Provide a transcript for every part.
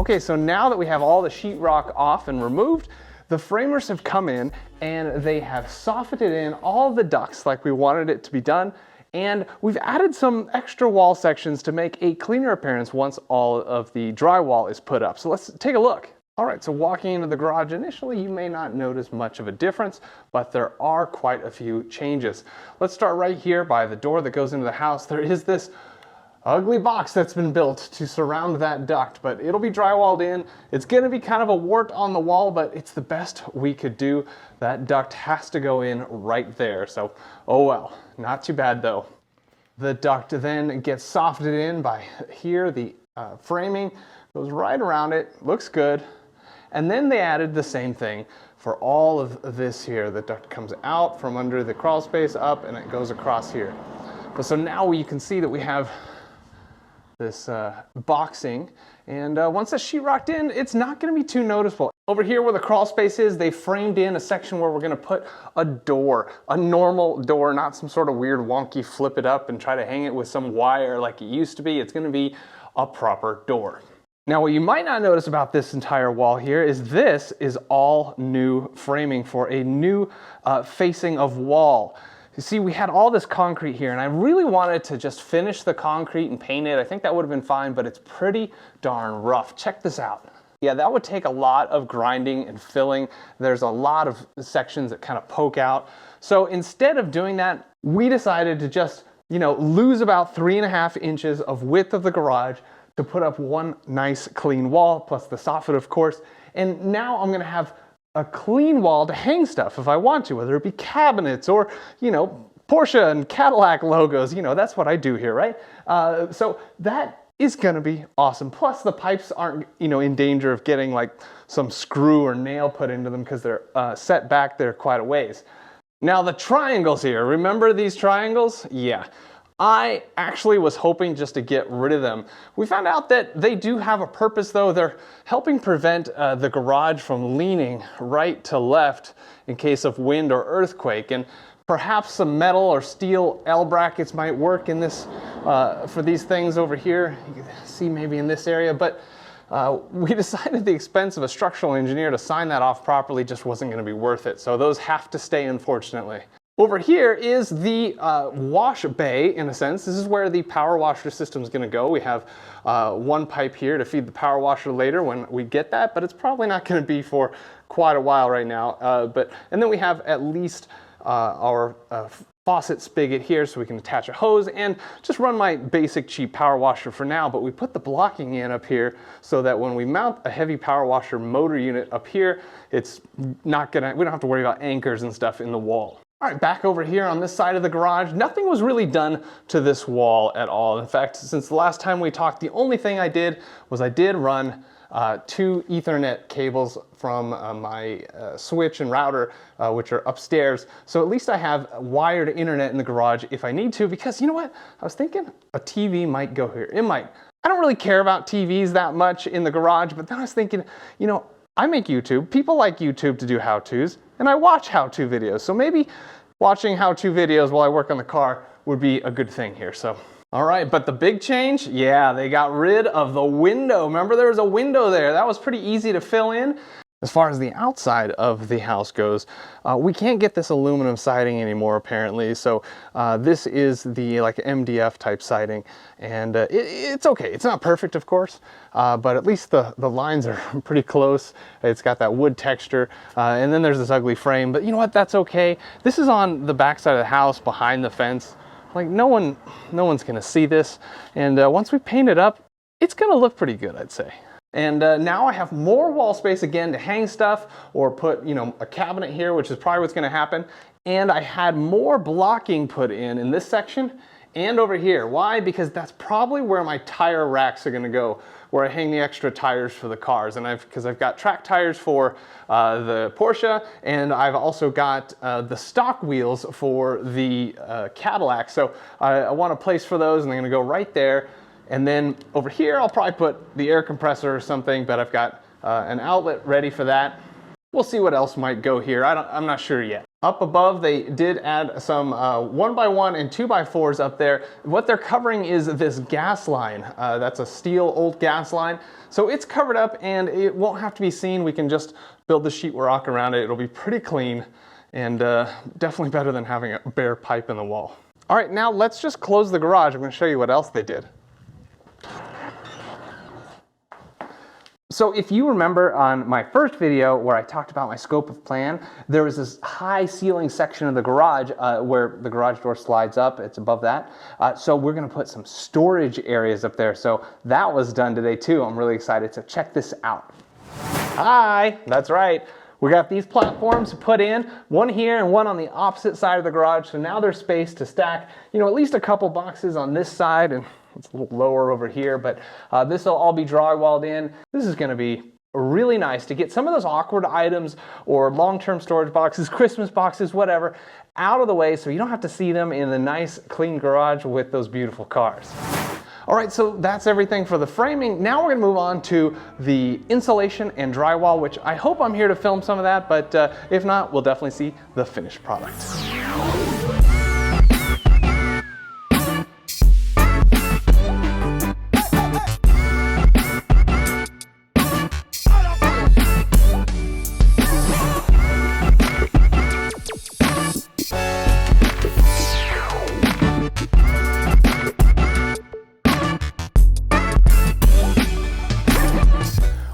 Okay, so now that we have all the sheetrock off and removed, the framers have come in and they have softened in all the ducts like we wanted it to be done. And we've added some extra wall sections to make a cleaner appearance once all of the drywall is put up. So let's take a look. All right, so walking into the garage, initially you may not notice much of a difference, but there are quite a few changes. Let's start right here by the door that goes into the house. There is this ugly box that's been built to surround that duct, but it'll be drywalled in. It's gonna be kind of a wart on the wall, but it's the best we could do. That duct has to go in right there, so oh well, not too bad though. The duct then gets softened in by here. The framing goes right around it, looks good. And then they added the same thing for all of this here. The duct comes out from under the crawl space up and it goes across here. But so now you can see that we have this boxing, and once the sheetrocked in, it's not going to be too noticeable. Over here where the crawl space is, they framed in a section where we're going to put a door, a normal door, not some sort of weird wonky flip it up and try to hang it with some wire like it used to be. It's going to be a proper door. Now what you might not notice about this entire wall here is this is all new framing for a new facing of wall. You see, we had all this concrete here and I really wanted to just finish the concrete and paint it. I think that would have been fine, but it's pretty darn rough. Check this out. Yeah, that would take a lot of grinding and filling. There's a lot of sections that kind of poke out. So instead of doing that, we decided to just, lose about 3.5 inches of width of the garage to put up one nice clean wall, plus the soffit, of course. And now I'm gonna have a clean wall to hang stuff if I want to, whether it be cabinets or, Porsche and Cadillac logos. That's what I do here, right? So that is gonna be awesome. Plus the pipes aren't, in danger of getting like some screw or nail put into them because they're set back there quite a ways. Now the triangles here, remember these triangles? Yeah. I actually was hoping just to get rid of them. We found out that they do have a purpose though. They're helping prevent the garage from leaning right to left in case of wind or earthquake. And perhaps some metal or steel L brackets might work in this for these things over here. You can see maybe in this area, but we decided the expense of a structural engineer to sign that off properly just wasn't going to be worth it. So those have to stay, unfortunately. Over here is the wash bay, in a sense. This is where the power washer system is going to go. We have one pipe here to feed the power washer later when we get that, but it's probably not going to be for quite a while right now. And then we have at least our faucet spigot here so we can attach a hose and just run my basic cheap power washer for now. But we put the blocking in up here so that when we mount a heavy power washer motor unit up here, it's not gonna, we don't have to worry about anchors and stuff in the wall. All right, back over here on this side of the garage, nothing was really done to this wall at all. In fact, since the last time we talked, the only thing I did was I did run 2 Ethernet cables from my switch and router, which are upstairs. So at least I have wired internet in the garage if I need to, because you know what? I was thinking a TV might go here. It might. I don't really care about TVs that much in the garage, but then I was thinking, I make YouTube. People like YouTube to do how-tos, and I watch how-to videos. So maybe watching how-to videos while I work on the car would be a good thing here. So, all right, but the big change, yeah, they got rid of the window. Remember there was a window there. That was pretty easy to fill in. As far as the outside of the house goes, we can't get this aluminum siding anymore apparently, so this is the like MDF type siding, and it's okay. It's not perfect, of course, but at least the lines are pretty close. It's got that wood texture, and then there's this ugly frame, but you know what, that's okay. This is on the back side of the house behind the fence. Like no one's gonna see this, and once we paint it up, it's gonna look pretty good, I'd say. And now I have more wall space again to hang stuff or put, a cabinet here, which is probably what's gonna happen. And I had more blocking put in this section and over here. Why? Because that's probably where my tire racks are gonna go, where I hang the extra tires for the cars. And because I've got track tires for the Porsche, and I've also got the stock wheels for the Cadillac. So I want a place for those, and they're gonna go right there. And then over here, I'll probably put the air compressor or something, but I've got an outlet ready for that. We'll see what else might go here. I'm not sure yet. Up above, they did add some 1x1 and 2x4s up there. What they're covering is this gas line. That's a steel old gas line. So it's covered up and it won't have to be seen. We can just build the sheetrock around it. It'll be pretty clean and definitely better than having a bare pipe in the wall. All right, now let's just close the garage. I'm gonna show you what else they did. So if you remember on my first video where I talked about my scope of plan, there was this high ceiling section of the garage where the garage door slides up, it's above that. So we're gonna put some storage areas up there. So that was done today too. I'm really excited, so check this out. Hi, that's right. We got these platforms put in, one here and one on the opposite side of the garage. So now there's space to stack, you know, at least a couple boxes on this side, and it's a little lower over here, but this will all be drywalled in. This is gonna be really nice to get some of those awkward items or long-term storage boxes, Christmas boxes, whatever, out of the way so you don't have to see them in the nice, clean garage with those beautiful cars. All right, so that's everything for the framing. Now we're gonna move on to the insulation and drywall, which I hope I'm here to film some of that, but if not, we'll definitely see the finished product.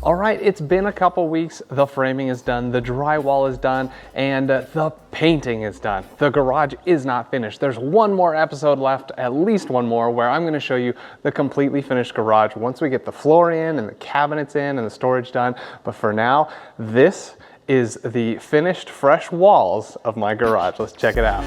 All right, it's been a couple weeks. The framing is done, the drywall is done, and the painting is done. The garage is not finished. There's one more episode left, at least one more, where I'm gonna show you the completely finished garage once we get the floor in and the cabinets in and the storage done. But for now, this is the finished fresh walls of my garage. Let's check it out.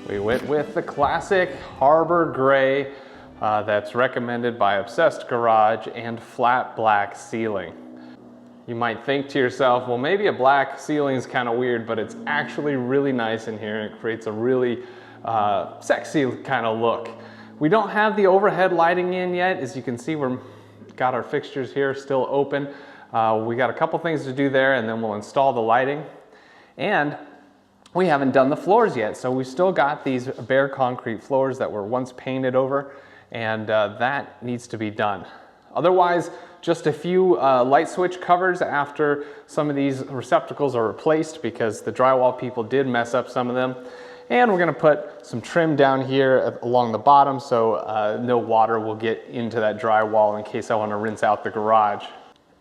We went with the classic Harbor Gray that's recommended by Obsessed Garage and flat black ceiling. You might think to yourself, well, maybe a black ceiling is kind of weird, but it's actually really nice in here and it creates a really sexy kind of look. We don't have the overhead lighting in yet. As you can see, we've got our fixtures here still open. We got a couple things to do there and then we'll install the lighting. And we haven't done the floors yet. So we've still got these bare concrete floors that were once painted over, and that needs to be done. Otherwise, just a few light switch covers after some of these receptacles are replaced because the drywall people did mess up some of them. And we're gonna put some trim down here along the bottom so no water will get into that drywall in case I wanna rinse out the garage.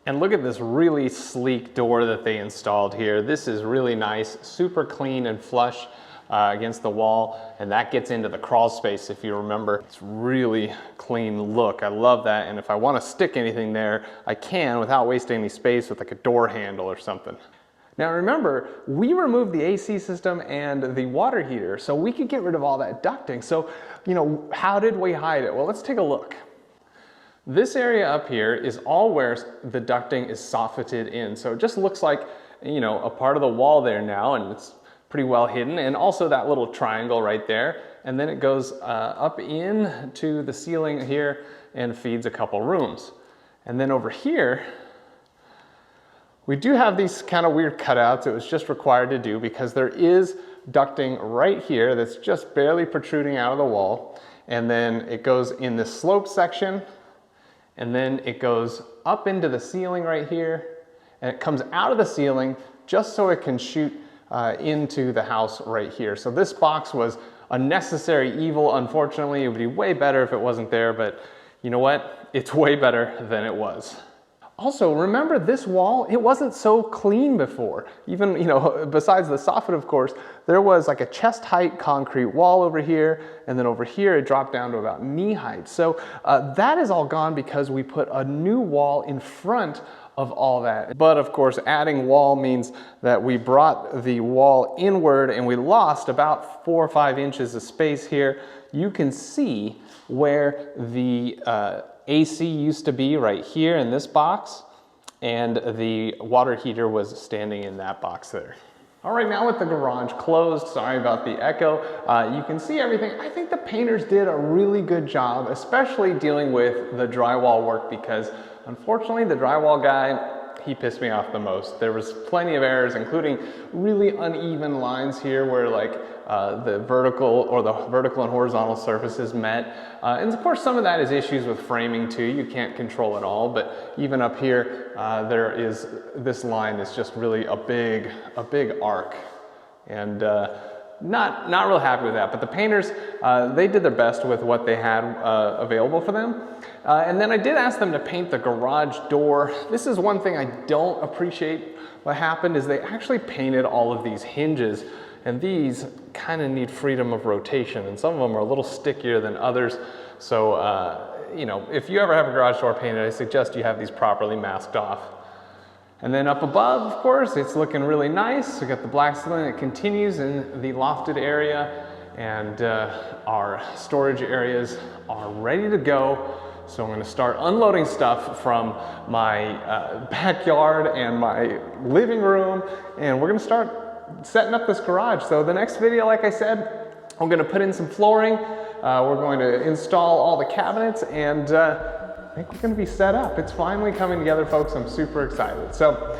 And look at this really sleek door that they installed here. This is really nice, super clean and flush against the wall, and that gets into the crawl space if you remember. It's really clean look. I love that, and if I want to stick anything there, I can without wasting any space with like a door handle or something. Now remember, we removed the AC system and the water heater, so we could get rid of all that ducting. So, you know, how did we hide it? Well, let's take a look. This area up here is all where the ducting is soffitted in. So it just looks like, you know, a part of the wall there now, and it's pretty well hidden, and also that little triangle right there. And then it goes up into the ceiling here and feeds a couple rooms. And then over here, we do have these kind of weird cutouts. It was just required to do because there is ducting right here that's just barely protruding out of the wall. And then it goes in this slope section, and then it goes up into the ceiling right here, and it comes out of the ceiling just so it can shoot into the house right here. So this box was a necessary evil. Unfortunately, it would be way better if it wasn't there, but you know what? It's way better than it was. Also, remember this wall, it wasn't so clean before. Even, you know, besides the soffit, of course, there was like a chest height concrete wall over here, and then over here it dropped down to about knee height. So that is all gone because we put a new wall in front of all that. But of course, adding wall means that we brought the wall inward and we lost about 4 or 5 inches of space here. You can see where the AC used to be right here in this box, and the water heater was standing in that box there. All right, now with the garage closed, sorry about the echo, you can see everything. I think the painters did a really good job, especially dealing with the drywall work, because unfortunately the drywall guy, he pissed me off the most. There was plenty of errors, including really uneven lines here where like the vertical and horizontal surfaces met. And of course some of that is issues with framing too. You can't control it all, but even up here, this line is just really a big arc. And not real happy with that, but the painters, they did their best with what they had available for them. And then I did ask them to paint the garage door. This is one thing I don't appreciate. What happened is they actually painted all of these hinges, and these kind of need freedom of rotation, and some of them are a little stickier than others. So, you know, if you ever have a garage door painted, I suggest you have these properly masked off. And then up above, of course, it's looking really nice. We got the black ceiling that continues in the lofted area, and our storage areas are ready to go. So I'm gonna start unloading stuff from my backyard and my living room, and we're gonna start setting up this garage. So the next video, like I said, I'm gonna put in some flooring. We're going to install all the cabinets, and I think we're gonna be set up. It's finally coming together, folks. I'm super excited. So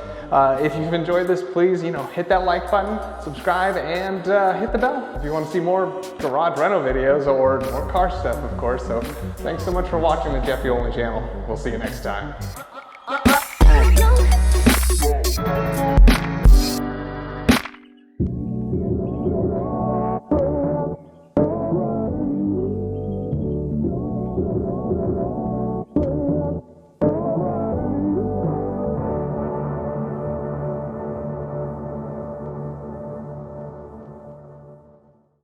if you've enjoyed this, please, you know, hit that like button, subscribe, and hit the bell if you want to see more garage reno videos or more car stuff, of course. So thanks so much for watching the Jeffy Only channel. We'll see you next time.